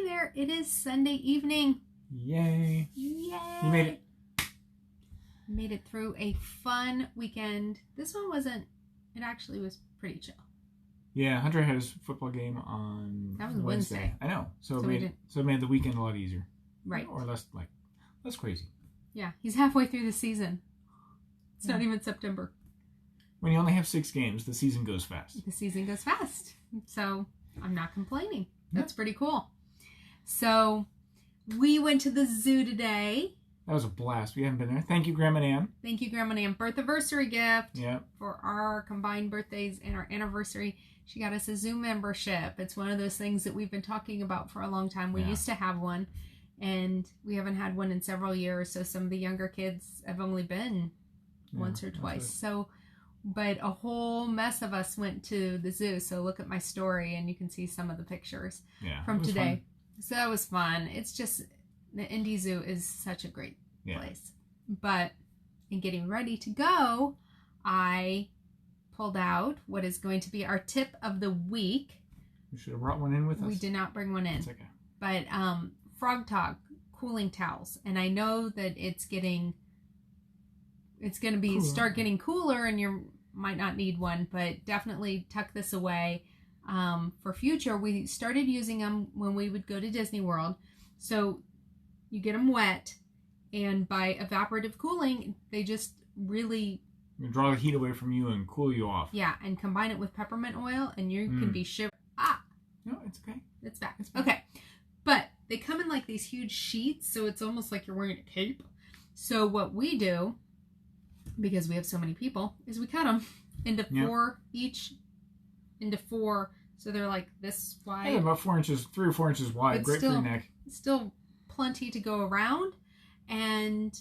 there. It is Sunday evening. Yay. Yay. You made it. Made it through a fun weekend. This one wasn't, it actually was pretty chill. Yeah, Hunter had his football game on That was Wednesday. I know. So it we made the weekend a lot easier. Right. Or less crazy. Yeah, he's halfway through the season. It's not even September. When you only have 6 games, the season goes fast. The season goes fast. So I'm not complaining. That's pretty cool. So we went to the zoo today. That was a blast. We haven't been there. Thank you, Grandma Nan. Thank you, Grandma Nan. Birth-anniversary gift. Yeah. For our combined birthdays and our anniversary. She got us a zoo membership. It's one of those things that we've been talking about for a long time. We used to have one, and we haven't had one in several years. So some of the younger kids have only been once or twice. So, but a whole mess of us went to the zoo. So look at my story, and you can see some of the pictures from today. Fun. So that was fun. It's just, the Indy Zoo is such a great place. But in getting ready to go, I pulled out what is going to be our tip of the week. We should have brought one in with us. We did not bring one in. It's okay. But Frog Talk cooling towels. And I know that it's going to be start getting cooler, and you might not need one, but definitely tuck this away for future. We started using them when we would go to Disney World. So you get them wet, and by evaporative cooling, they just really draw the heat away from you and cool you off. Yeah, and combine it with peppermint oil, and you can be shivering. No, it's okay. It's back. Okay. But they come in like these huge sheets, so it's almost like you're wearing a cape. So what we do, because we have so many people, is we cut them into 4 each, into 4, so they're like this wide. Yeah, about 4 inches, 3 or 4 inches wide. Great for your neck. Still plenty to go around, and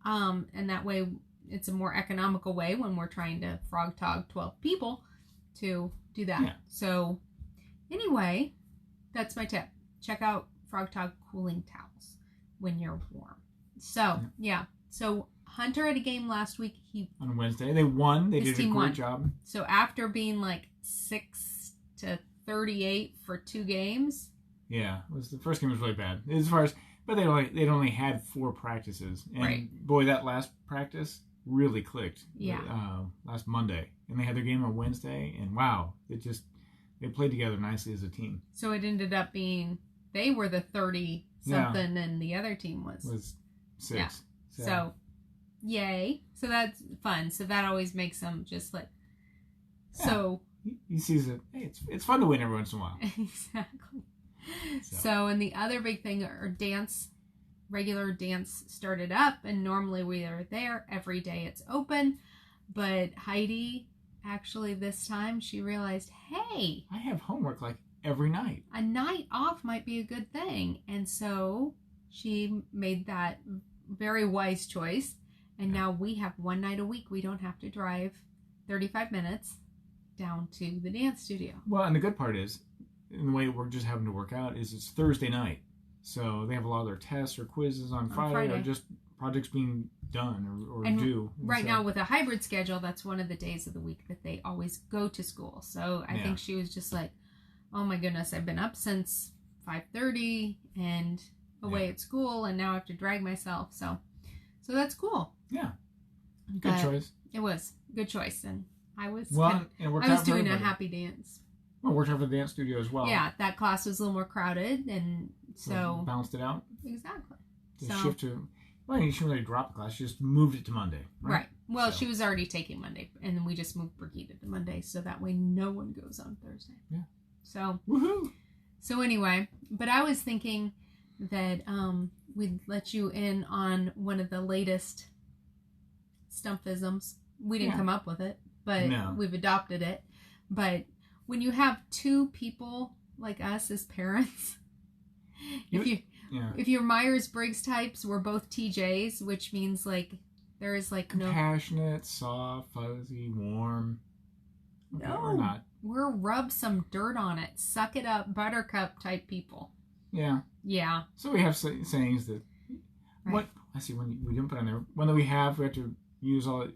that way it's a more economical way when we're trying to Frog Talk 12 people to do that. Yeah. So anyway, that's my tip. Check out Frog Talk cooling towels when you're warm. So so Hunter had a game last week. On Wednesday, they won. They did a great job. So after being like 6-38 for 2 games. Yeah, the first game was really bad as far as, but they'd only had 4 practices, and boy, that last practice really clicked. Yeah. Last Monday, and they had their game on Wednesday, and wow, they played together nicely as a team. So it ended up being they were the 30 something, and the other team was 6. Yeah. So yay! So that's fun. So that always makes them just like so. He sees it. Hey, it's fun to win every once in a while. Exactly. So, and the other big thing, our regular dance started up, and normally we are there every day. It's open, but Heidi actually this time she realized, hey, I have homework like every night. A night off might be a good thing, and so she made that very wise choice. And now we have 1 night a week. We don't have to drive 35 minutes down to the dance studio. Well, and the good part is, in the way we're just having to work out, is it's Thursday night. So they have a lot of their tests or quizzes on Friday, or just projects being done or due. And right now with a hybrid schedule, that's one of the days of the week that they always go to school. So I think she was just like, oh my goodness, I've been up since 5:30 and away at school, and now I have to drag myself. So that's cool. Yeah. Good choice. It was. Good choice. And I was doing a happy dance. Well, it worked out for the dance studio as well. Yeah, that class was a little more crowded, and so balanced it out. Exactly. Shift to, well, you shouldn't really drop the class. She just moved it to Monday. Right. Well, she was already taking Monday, and then we just moved Brigida to Monday, so that way no one goes on Thursday. Yeah. So. Woohoo! So anyway, but I was thinking that we'd let you in on one of the latest Stumpfisms. We didn't come up with it, but we've adopted it. But when you have 2 people like us as parents, if your Myers-Briggs types were both TJs, which means like there is like compassionate, soft, fuzzy, warm. Okay, no, or not. We're rub some dirt on it, suck it up, buttercup type people. Yeah. Yeah. So we have sayings that what I see when we didn't put on there. One that we have to use all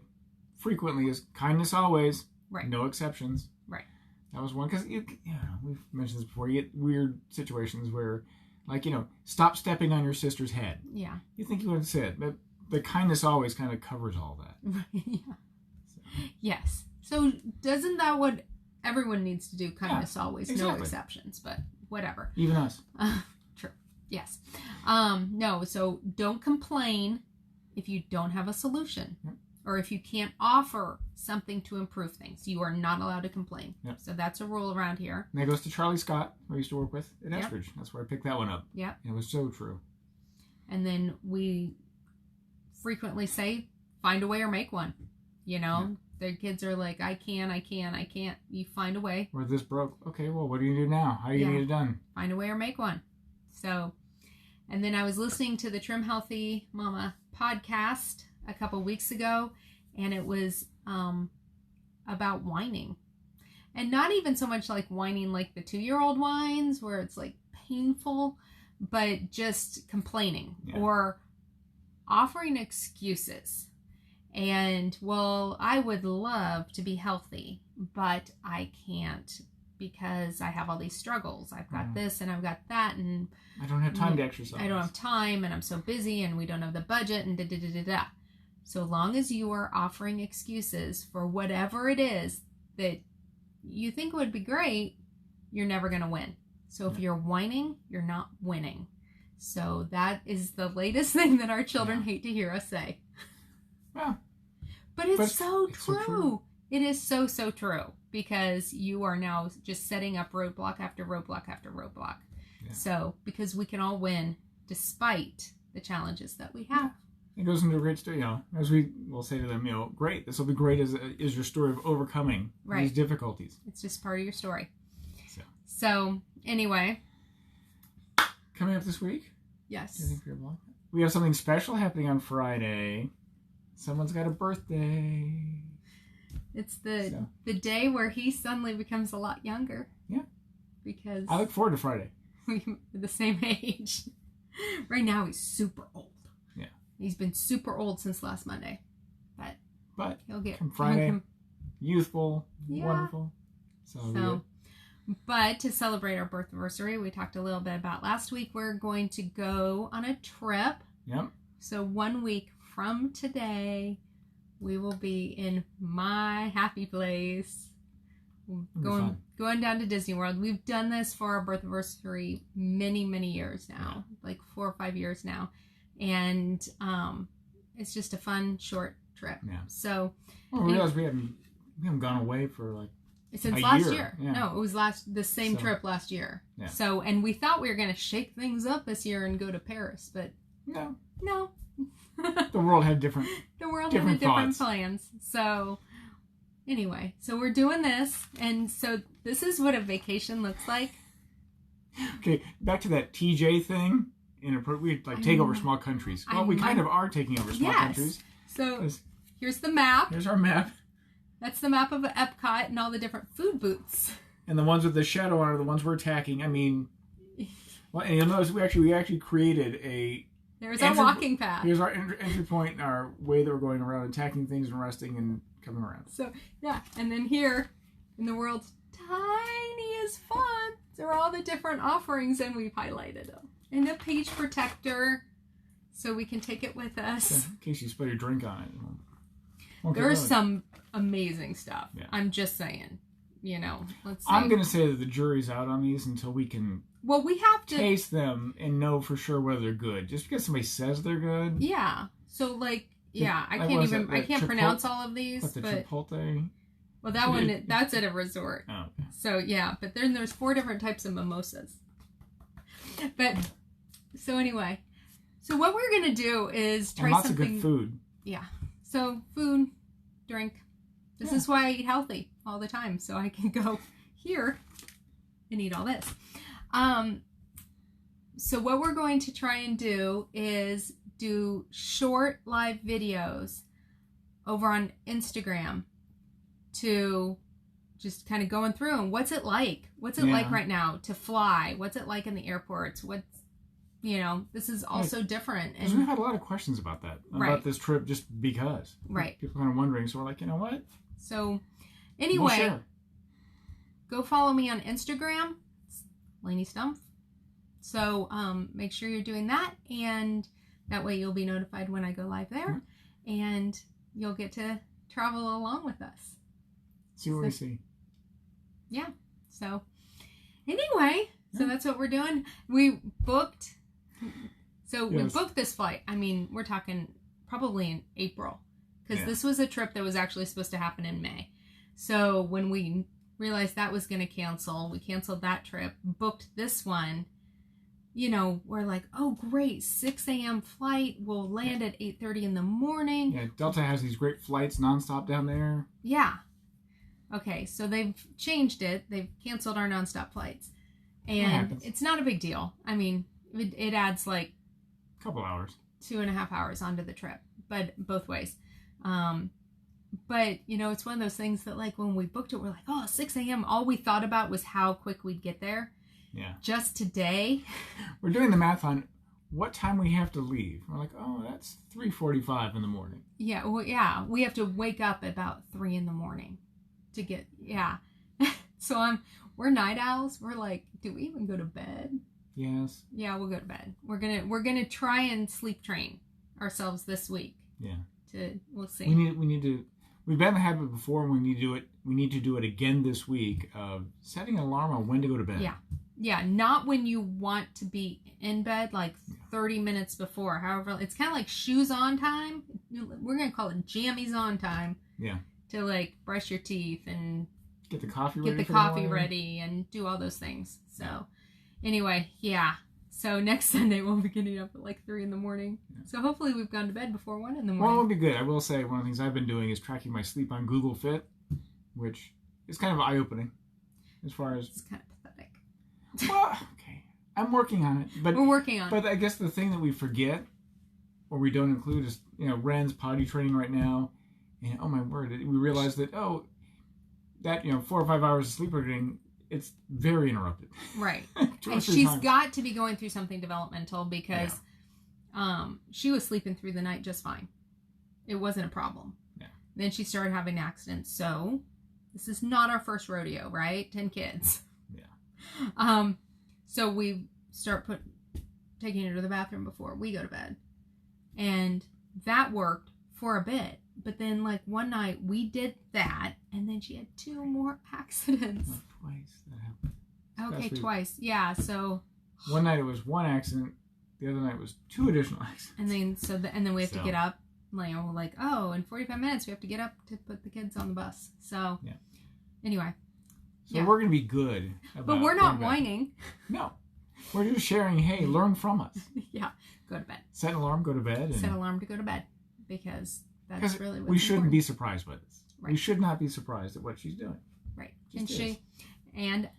frequently is kindness always. Right. No exceptions. Right. That was one because we've mentioned this before. You get weird situations where, Like, stop stepping on your sister's head. Yeah. You think you would have said, but the kindness always kind of covers all that. Yeah. So. Yes. So doesn't that what everyone needs to do? Kindness always, exactly. No exceptions, but whatever. Even us. True. Yes. No, so don't complain if you don't have a solution. Yep. Or if you can't offer something to improve things. You are not allowed to complain. Yep. So that's a rule around here. And that goes to Charlie Scott, who I used to work with at Eskridge. Yep. That's where I picked that one up. Yeah. It was so true. And then we frequently say, find a way or make one. Their kids are like, I can't. You find a way. Or this broke. Okay, well, what do you do now? How are you going to get it done? Find a way or make one. So, and then I was listening to the Trim Healthy Mama podcast a couple weeks ago, and it was about whining. And not even so much like whining like the 2-year-old whines where it's like painful, but just complaining or offering excuses. And, well, I would love to be healthy, but I can't because I have all these struggles. I've got this and I've got that, and I don't have time to exercise. I don't have time, and I'm so busy, and we don't have the budget, and da-da-da-da-da. So long as you are offering excuses for whatever it is that you think would be great, you're never going to win. So if you're whining, you're not winning. So that is the latest thing that our children hate to hear us say. Yeah. But it's so true. It is so, so true, because you are now just setting up roadblock after roadblock after roadblock. Yeah. So, because we can all win despite the challenges that we have. It goes into a great story, as we will say to them, great, this will be great as your story of overcoming these difficulties. It's just part of your story. So anyway. Coming up this week? Yes. We have something special happening on Friday. Someone's got a birthday. It's the day where he suddenly becomes a lot younger. Yeah. Because I look forward to Friday. We're the same age. Right now he's super old. Yeah. He's been super old since last Monday. But he'll get come Friday, youthful, wonderful. So but to celebrate our birth anniversary, we talked a little bit about last week, we're going to go on a trip. Yep. So 1 week from today, we will be in my happy place. Going down to Disney World. We've done this for our birth anniversary many, many years now, like 4 or 5 years now. And it's just a fun, short trip. Yeah. So we realize we haven't gone away for like since last year. Yeah. No, it was the same trip last year. Yeah. So, and we thought we were going to shake things up this year and go to Paris, but no. The world had different plans. So anyway, so we're doing this, and so this is what a vacation looks like. Okay, back to that TJ thing. We take over small countries. Well, we kind of are taking over small countries. So here's the map. Here's our map. That's the map of Epcot and all the different food booths. And the ones with the shadow on are the ones we're attacking. I mean, well, and you'll notice we actually created a. There's our walking path. Here's our entry point, our way that we're going around, attacking things and resting and coming around. So, yeah. And then here, in the world's tiniest font, there are all the different offerings, and we've highlighted them. And a page protector, so we can take it with us. In case you spill your drink on it. There's some amazing stuff. Yeah. I'm just saying. Let's see. I'm going to say that the jury's out on these until we can... Well, we have to taste them and know for sure whether they're good. Just because somebody says they're good. Yeah. So I can't pronounce all of these. What's the Chipotle? Well, that one, that's at a resort. Oh, okay. So yeah, but then there's 4 different types of mimosas. But so anyway, so what we're gonna do is try lots something. Lots of good food. Yeah. So food, drink. This is why I eat healthy all the time, so I can go here and eat all this. So what we're going to try and do is do short live videos over on Instagram to just kind of going through and what's it like? What's it like right now to fly? What's it like in the airports? This is also different. And we've had a lot of questions about that, about this trip, just because. Right. People kind of wondering, so we're like, you know what? So anyway, go follow me on Instagram. It's Lainey Stumpf. So make sure you're doing that, and that way you'll be notified when I go live there, and you'll get to travel along with us. See what we see. Yeah. So anyway, so that's what we're doing. We booked. So we booked this flight. I mean, we're talking probably in April, because this was a trip that was actually supposed to happen in May. So when we realized that was going to cancel, we canceled that trip, booked this one. You know, we're like, oh, great, 6 a.m. flight. We'll land at 8:30 in the morning. Yeah, Delta has these great flights nonstop down there. Yeah. Okay, so they've changed it. They've canceled our nonstop flights. And it's not a big deal. I mean, it adds like a couple hours. 2.5 hours onto the trip, but both ways. But, you know, it's one of those things that, like, when we booked it, we're like, oh, 6 a.m. All we thought about was how quick we'd get there. Yeah. Just today. We're doing the math on what time we have to leave. We're like, oh, that's 3:45 in the morning. Yeah, well, yeah. We have to wake up about 3 in the morning to get, So we're night owls. We're like, do we even go to bed? Yes. Yeah, we'll go to bed. We're gonna try and sleep train ourselves this week. Yeah. We'll see. We need to. We've been in the habit before, and we need to do it. We need to do it again this week of setting an alarm on when to go to bed. Yeah. Yeah, not when you want to be in bed, like 30 minutes before. However, it's kind of like shoes on time. We're going to call it jammies on time. Yeah. To like brush your teeth and get the coffee ready and do all those things. So anyway, yeah. So next Sunday we'll be getting up at like 3 in the morning. Yeah. So hopefully we've gone to bed before 1 in the morning. Well, it'll be good. I will say one of the things I've been doing is tracking my sleep on Google Fit, which is kind of eye-opening as far as... It's kind of pathetic. Well, okay. I'm working on it. But we're working on it. But I guess the thing that we forget or we don't include is, Ren's potty training right now. And oh my word, we realized that, that, 4 or 5 hours of sleep we're getting, it's very interrupted. Right. And she's got to be going through something developmental because she was sleeping through the night just fine. It wasn't a problem. Yeah. Then she started having accidents. So this is not our first rodeo, right? 10 kids. Yeah. So we start taking her to the bathroom before we go to bed. And that worked for a bit. But then, like, one night we did that, and then she had 2 more accidents. Not twice that happened. Okay, twice. Yeah, so... One night it was 1 accident. The other night was 2 additional accidents. And then we have to get up. Like, in 45 minutes we have to get up to put the kids on the bus. So, anyway. So we're going to be good. But we're not whining. No. We're just sharing, hey, learn from us. Yeah, go to bed. Set an alarm, go to bed. Set an alarm to go to bed. Because that's really what's we shouldn't important. be surprised by this. Right. We should not be surprised at what she's doing. Right. And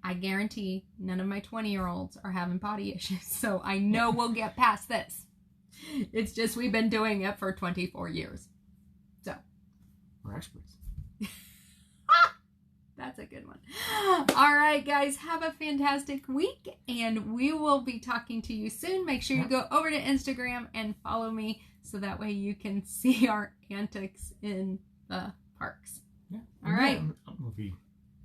I guarantee none of my 20-year-olds are having potty issues. So I know we'll get past this. It's just we've been doing it for 24 years. So. We're experts. That's a good one. All right, guys, have a fantastic week, and we will be talking to you soon. Make sure you go over to Instagram and follow me so that way you can see our antics in the parks. Yeah. All right.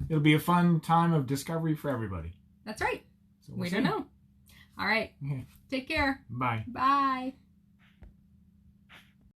It'll be a fun time of discovery for everybody. That's right. So we don't know. All right. Okay. Take care. Bye. Bye.